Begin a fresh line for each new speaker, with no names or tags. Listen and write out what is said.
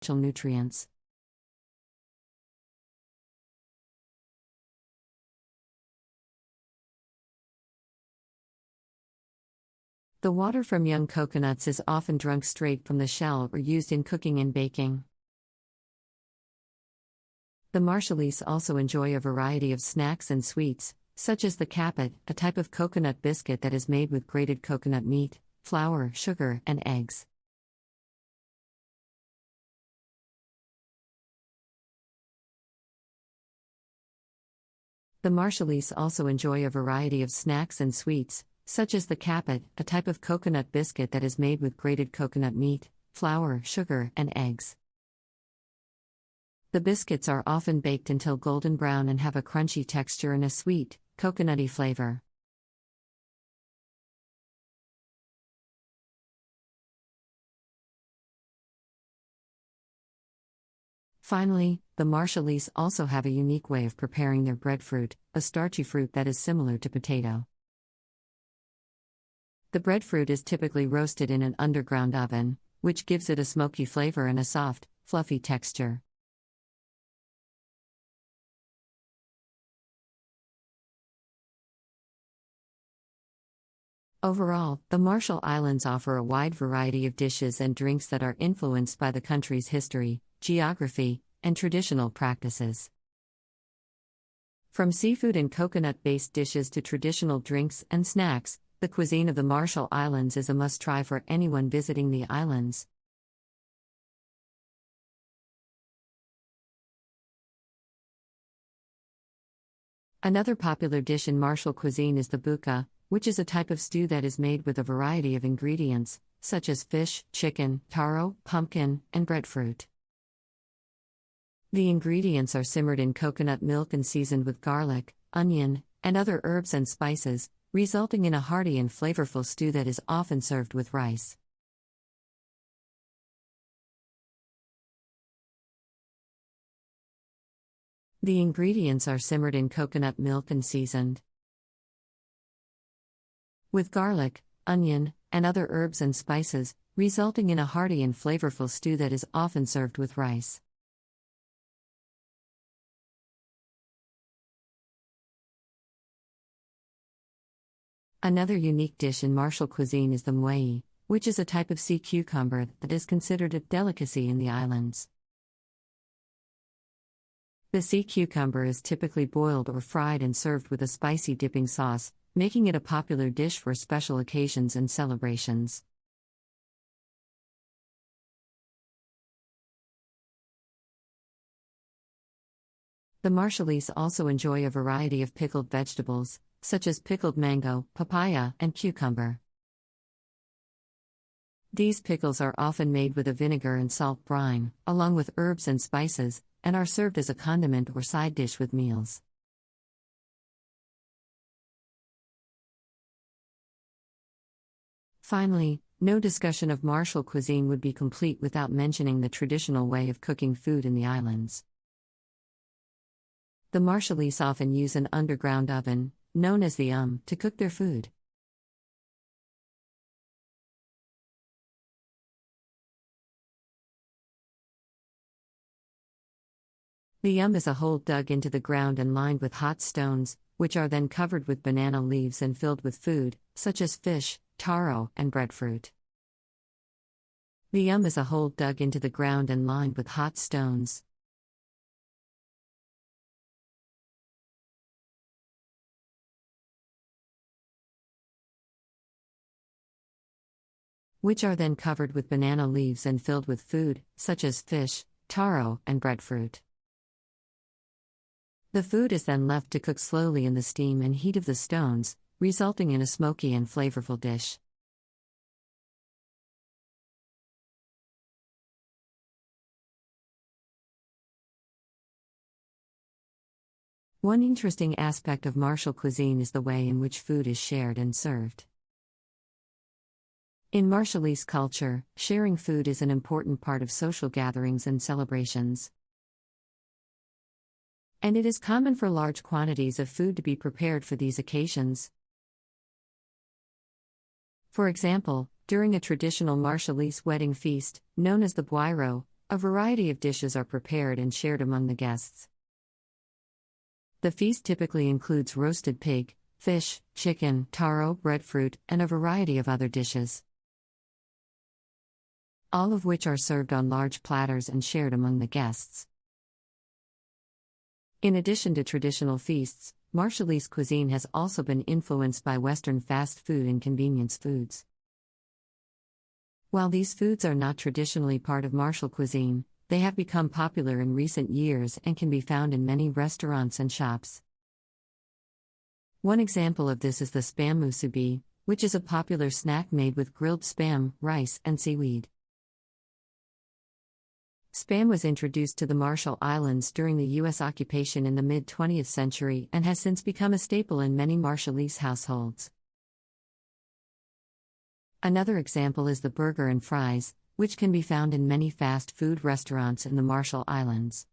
nutrients. The water from young coconuts is often drunk straight from the shell or used in cooking and baking. The Marshallese also enjoy a variety of snacks and sweets, such as the kapit, a type of coconut biscuit that is made with grated coconut meat, flour, sugar, and eggs. The Marshallese also enjoy a variety of snacks and sweets, such as the kapit, a type of coconut biscuit that is made with grated coconut meat, flour, sugar, and eggs. The biscuits are often baked until golden brown and have a crunchy texture and a sweet, coconutty flavor. Finally, the Marshallese also have a unique way of preparing their breadfruit, a starchy fruit that is similar to potato. The breadfruit is typically roasted in an underground oven, which gives it a smoky flavor and a soft, fluffy texture. Overall, the Marshall Islands offer a wide variety of dishes and drinks that are influenced by the country's history, geography, and traditional practices. From seafood and coconut-based dishes to traditional drinks and snacks, the cuisine of the Marshall Islands is a must-try for anyone visiting the islands. Another popular dish in Marshall cuisine is the buka, which is a type of stew that is made with a variety of ingredients, such as fish, chicken, taro, pumpkin, and breadfruit. The ingredients are simmered in coconut milk and seasoned with garlic, onion, and other herbs and spices, resulting in a hearty and flavorful stew that is often served with rice. The ingredients are simmered in coconut milk and seasoned with garlic, onion, and other herbs and spices, resulting in a hearty and flavorful stew that is often served with rice. Another unique dish in Marshall cuisine is the mwai, which is a type of sea cucumber that is considered a delicacy in the islands. The sea cucumber is typically boiled or fried and served with a spicy dipping sauce, making it a popular dish for special occasions and celebrations. The Marshallese also enjoy a variety of pickled vegetables, such as pickled mango, papaya, and cucumber. These pickles are often made with a vinegar and salt brine, along with herbs and spices, and are served as a condiment or side dish with meals. Finally, no discussion of Marshall cuisine would be complete without mentioning the traditional way of cooking food in the islands. The Marshallese often use an underground oven, known as the to cook their food. The is a hole dug into the ground and lined with hot stones, which are then covered with banana leaves and filled with food, such as fish, taro, and breadfruit. The is a hole dug into the ground and lined with hot stones. Which are then covered with banana leaves and filled with food, such as fish, taro, and breadfruit. The food is then left to cook slowly in the steam and heat of the stones, resulting in a smoky and flavorful dish. One interesting aspect of Marshall cuisine is the way in which food is shared and served. In Marshallese culture, sharing food is an important part of social gatherings and celebrations. And it is common for large quantities of food to be prepared for these occasions. For example, during a traditional Marshallese wedding feast, known as the Bwairo, A variety of dishes are prepared and shared among the guests. The feast typically includes roasted pig, fish, chicken, taro, breadfruit, and a variety of other dishes, all of which are served on large platters and shared among the guests. In addition to traditional feasts, Marshallese cuisine has also been influenced by Western fast food and convenience foods. While these foods are not traditionally part of Marshall cuisine, they have become popular in recent years and can be found in many restaurants and shops. One example of this is the spam musubi, which is a popular snack made with grilled spam, rice, and seaweed. Spam was introduced to the Marshall Islands during the U.S. occupation in the mid-20th century and has since become a staple in many Marshallese households. Another example is the burger and fries, which can be found in many fast food restaurants in the Marshall Islands.